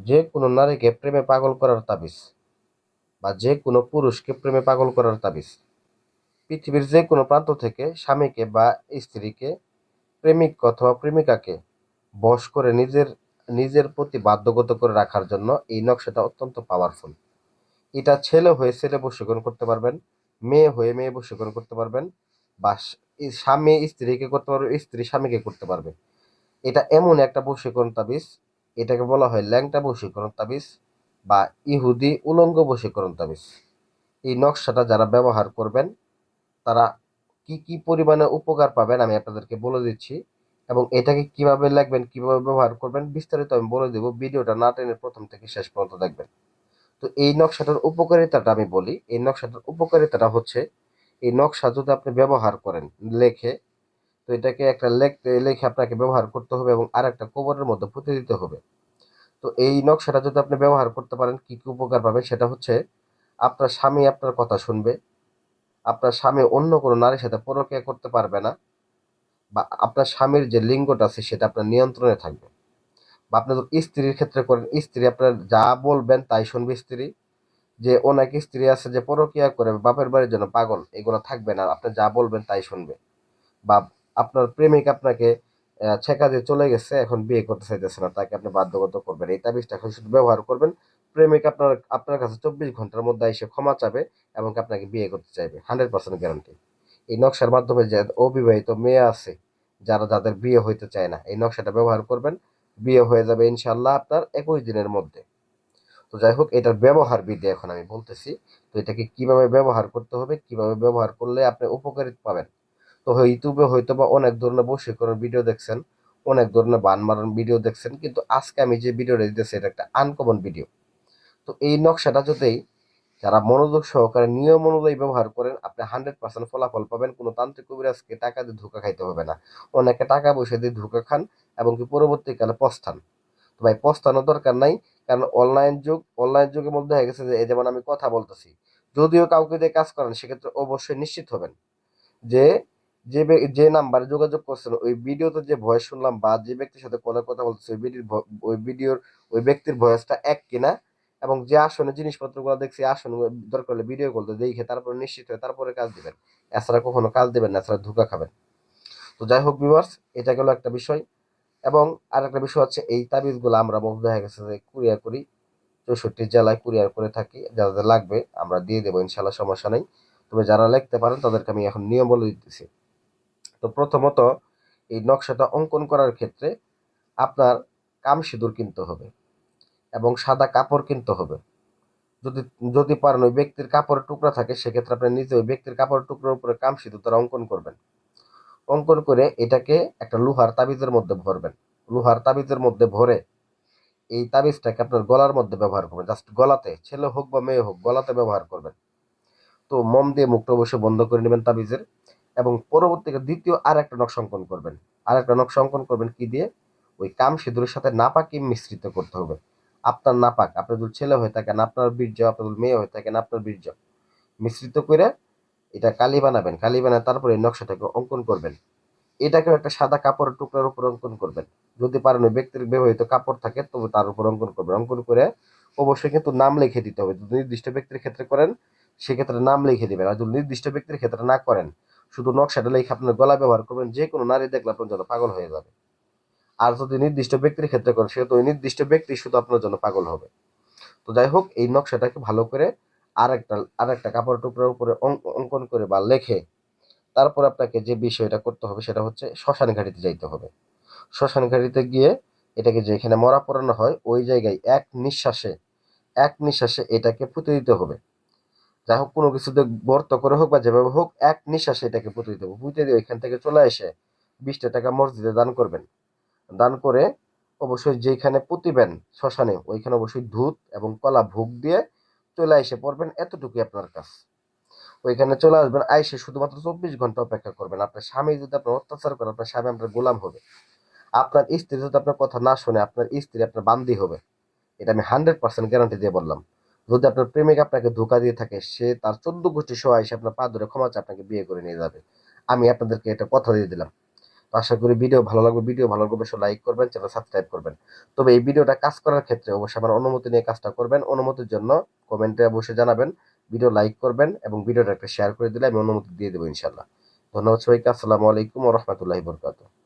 যে কোনো নারীকে প্রেমে পাগল করার তাবিজ বা যে কোনো পুরুষকে প্রেমে পাগল করার তাবিজ। পৃথিবীর যে কোনো প্রান্ত থেকে স্বামীকে বা স্ত্রীকে, প্রেমিক অথবা প্রেমিকাকে বশ করে নিজের নিজের প্রতি বাধ্যগত করে রাখার জন্য এই নকশাটা অত্যন্ত পাওয়ারফুল। এটা ছেলে হয়ে ছেলে বশীকরণ করতে পারবেন, মেয়ে হয়ে মেয়ে বশীকরণ করতে পারবেন, বা স্বামী স্ত্রীকে করতে পারবে, স্ত্রী স্বামীকে করতে পারবে। এটা এমন একটা বশীকরণ তাবিজ, এটাকে বলা হয় ল্যাংটা বশীকরণ তাবিজ বা ইহুদি উলঙ্গ বশীকরণ তাবিজ। এই নকশাটা যারা ব্যবহার করবেন তারা কি কি পরিমাণে উপকার পাবেন আমি আপনাদেরকে বলে দিচ্ছি, এবং এটাকে কিভাবে লিখবেন, কিভাবে ব্যবহার করবেন বিস্তারিত আমি বলে দেব। ভিডিওটা না টেনে প্রথম থেকে শেষ পর্যন্ত দেখবেন। তো এই নকশাটার উপকারিতাটা আমি বলি। এই নকশাটার উপকারিতাটা হচ্ছে, এই নকশা যদি আপনি ব্যবহার করেন লেখে, তো এটাকে একটা লেখে আপনাকে ব্যবহার করতে হবে এবং আর একটা কবরের মধ্যে পুঁতে দিতে হবে। তো এই নকশাটা যদি আপনি ব্যবহার করতে পারেন কি কি উপকার পাবেন সেটা হচ্ছে, আপনার স্বামী আপনার কথা শুনবে, আপনার স্বামী অন্য কোনো নারীর সাথে পরকীয়া করতে পারবে না, বা আপনার স্বামীর যে লিঙ্গটা আছে সেটা আপনার নিয়ন্ত্রণে থাকবে। বা আপনি যদি স্ত্রীর ক্ষেত্রে করেন, স্ত্রী আপনার যা বলবেন তাই শুনবে স্ত্রী। যে অনেক স্ত্রী আছে যে পরকীয়া করে বাপের বাড়ির জন্য পাগল, এগুলো থাকবে না, আপনি যা বলবেন তাই শুনবে। বা আপনার প্রেমিক আপনাকে ছেকা দিয়ে চলে গেছে, এখন বিয়ে করতে চাইতেছে না, তাকে আপনি বাধ্যগত করবেন, এই তাবিজটা এখন শুধু ব্যবহার করবেন। প্রেমিক আপনার আপনার কাছে 24 ঘন্টার মধ্যে এসে ক্ষমা চাবে এবং আপনাকে বিয়ে করতে চাইবে, 100% গ্যারান্টি। এই নকশার মাধ্যমে যে অবিবাহিত মেয়ে আছে, যাদের বিয়ে হইতে চায় না, এই নকশাটা ব্যবহার করবেন, বিয়ে হয়ে যাবে ইনশাল্লাহ আপনার 21 দিনের মধ্যে। তো যাই হোক, এটার ব্যবহার বিধি এখন আমি বলতেছি। তো এটাকে কিভাবে ব্যবহার করতে হবে, কিভাবে ব্যবহার করলে আপনি উপকারিত পাবেন। তো ইউটিউবে হয়তো বা অনেক ধরনের বশীকরণ ভিডিও দেখছেন, অনেক ধরনের বান মারার ভিডিও দেখছেন, কিন্তু আজকে আমি যে ভিডিওটা দিতেছি এটা একটা আনকমন ভিডিও। তো এই নকশাটা যদি যারা মনোযোগ সহকারে নিয়ম অনুযায়ী ব্যবহার করেন, আপনি 100% ফলাফল পাবেন। কোনো তান্ত্রিক কবিরাজকে টাকা দিয়ে ধোঁকা খাইতে হবে না। অনেকে টাকা পয়সা দিয়ে ধোঁকা খান এবং কি পরবর্তীকালে পস্তান। তো ভাই, পস্তানোর দরকার নাই। কারণ অনলাইন যুগের মধ্যে হয়ে গেছে যে, এই যেমন আমি কথা বলতেছি, যদিও কাউকে দিয়ে কাজ করেন সেক্ষেত্রে অবশ্যই নিশ্চিত হবেন যে যে নাম্বারে যোগাযোগ করছেন ওই ভিডিওতে যে ভয়েস শুনলাম বা যে ব্যক্তির সাথে কলে কথা বলতেছে ওই ভিডিওর ওই ব্যক্তির ভয়েসটা এক কিনা, এবং যে আসনে জিনিসপত্রগুলো দেখছি আসন, দরকার হলে ভিডিও কল দেখে তারপরে নিশ্চিত হয়ে তারপরে কাজ দিবেন। এছাড়া কখনো কাজ দিবেন না, এছাড়া ধোঁকা খাবেন। তো যাই হোক ভিউয়ার্স, এটা গেল একটা বিষয়। এবং আরেকটা বিষয় হচ্ছে, এই তাবিজগুলো আমরা মধ্যে দেখা গেছে যে কুরিয়ার করি, 64 জেলায় কুরিয়ার করে থাকি। যাদের লাগবে আমরা দিয়ে দেবো ইনশাল্লাহ, সমস্যা নেই। তবে যারা লিখতে পারেন তাদেরকে আমি এখন নিয়ম বলে দিতেছি। তো প্রথমত, এই নকশাটা অঙ্কন করার ক্ষেত্রে আপনার কামসিঁদুর কিনতে হবে এবং সাদা কাপড় কিনতে হবে। যদি যদি পারেন ওই ব্যক্তির কাপড়ের টুকরা থাকে, সেক্ষেত্রে আপনি নিজে ওই ব্যক্তির কাপড়ের টুকরার উপরে কামসিঁদুর দ্বারা অঙ্কন করবেন। অঙ্কন করে এটাকে একটা লোহার তাবিজের মধ্যে ভরবেন। লোহার তাবিজের মধ্যে ভরে এই তাবিজটাকে আপনার গলার মধ্যে ব্যবহার করবেন, জাস্ট গলাতে, ছেলে হোক বা মেয়ে হোক গলাতে ব্যবহার করবেন। তো মম দিয়ে মুখটা অবশ্যই বন্ধ করে নেবেন তাবিজের। এবং পরবর্তীতে দ্বিতীয় আর একটা নকশা অঙ্কন করবেন। আর একটা নকশা অঙ্কন করবেন কি দিয়ে? ওই কাম সিঁদুরের সাথে নাপাকি মিশ্রিত করতে হবে। আপনার নাপাক, আপনি যদি ছেলে হয়ে থাকেন আপনার বীর্য, আপনি যদি মেয়ে হয়ে থাকেন আপনার বীর্য মিশ্রিত করে এটা কালি বানাবেন। কালি বানায় তারপরে এই নকশাটাকে অঙ্কন করবেন। এটাকেও একটা সাদা কাপড়ের টুকরার উপর অঙ্কন করবেন। যদি পারেন ওই ব্যক্তির ব্যবহৃত কাপড় থাকে তবে তার উপর অঙ্কন করবেন। অঙ্কন করে অবশ্যই কিন্তু নাম লিখে দিতে হবে। যদি নির্দিষ্ট ব্যক্তির ক্ষেত্রে করেন সেক্ষেত্রে নাম লিখে দিবেন, আর যদি নির্দিষ্ট ব্যক্তির ক্ষেত্রে না করেন শুধু নকশাটা লিখে আপনার গলা ব্যবহার করবেন, যে কোনো নারী দেখলে আপনার জন্য পাগল হয়ে যাবে। আর যদি নির্দিষ্ট ব্যক্তির ক্ষেত্রে করেন সেহেতু ওই নির্দিষ্ট ব্যক্তি শুধু আপনার জন্য পাগল হবে। তো যাই হোক, এই নকশাটাকে ভালো করে আর একটা কাপড় টুকরার উপরে অঙ্কন করে বা লেখে তারপর আপনাকে যে বিষয়টা করতে হবে সেটা হচ্ছে শ্মশান ঘাটিতে যাইতে হবে। শ্মশান ঘাটিতে গিয়ে এটাকে যেখানে মরা পড়ানো হয় ওই জায়গায় এক নিঃশ্বাসে এটাকে পুঁতে দিতে হবে। যাই হোক, কোনো কিছুতে গর্ত করে হোক বা যেভাবে হোক এক নিঃশ্বাসে এটাকে পুঁতে দিতে হবে। পুঁতে দিয়ে ওইখান থেকে চলে এসে 20টা টাকা মসজিদে দান করবেন। দান করে অবশ্যই যেখানে পুঁতিবেন শ্মশানে ওইখানে অবশ্যই দুধ এবং কলা ভোগ দিয়ে চলে এসে পড়বেন। এতটুকুই আপনার কাজ। ওইখানে চলে আসবেন, আইসে শুধুমাত্র 24 ঘন্টা অপেক্ষা করবেন। আপনার স্বামী যদি আপনার অত্যাচার করে, আপনার স্বামী আপনার গোলাম হবে। আপনার স্ত্রী যদি আপনার কথা না শুনে, আপনার স্ত্রী আপনার বান্দি হবে। এটা আমি 100% গ্যারান্টি দিয়ে বললাম। যদি আপনার প্রেমিক আপনাকে ধোকা দিয়ে থাকে, সে তার 14 গোষ্ঠী সহ এসে আপনার পা ধরে ক্ষমা চেয়ে আপনাকে বিয়ে করে নিয়ে যাবে। আমি আপনাদেরকে এটা কথা দিয়ে দিলাম। তো আশা করি ভিডিও ভালো লাগবে, অবশ্যই লাইক করবেন, চ্যানেল সাবস্ক্রাইব করবেন। তবে এই ভিডিওটা কাজ করার ক্ষেত্রে অবশ্যই আমার অনুমতি নিয়ে কাজটা করবেন। অনুমতির জন্য কমেন্টে অবশ্যই জানাবেন, ভিডিও লাইক করবেন এবং ভিডিওটা একটা শেয়ার করে দিলে আমি অনুমতি দিয়ে দেবো ইনশাল্লাহ। ধন্যবাদ সবাইকে। আসসালামু আলাইকুম ওয়া রাহমাতুল্লাহি ওয়া বারাকাতুহু।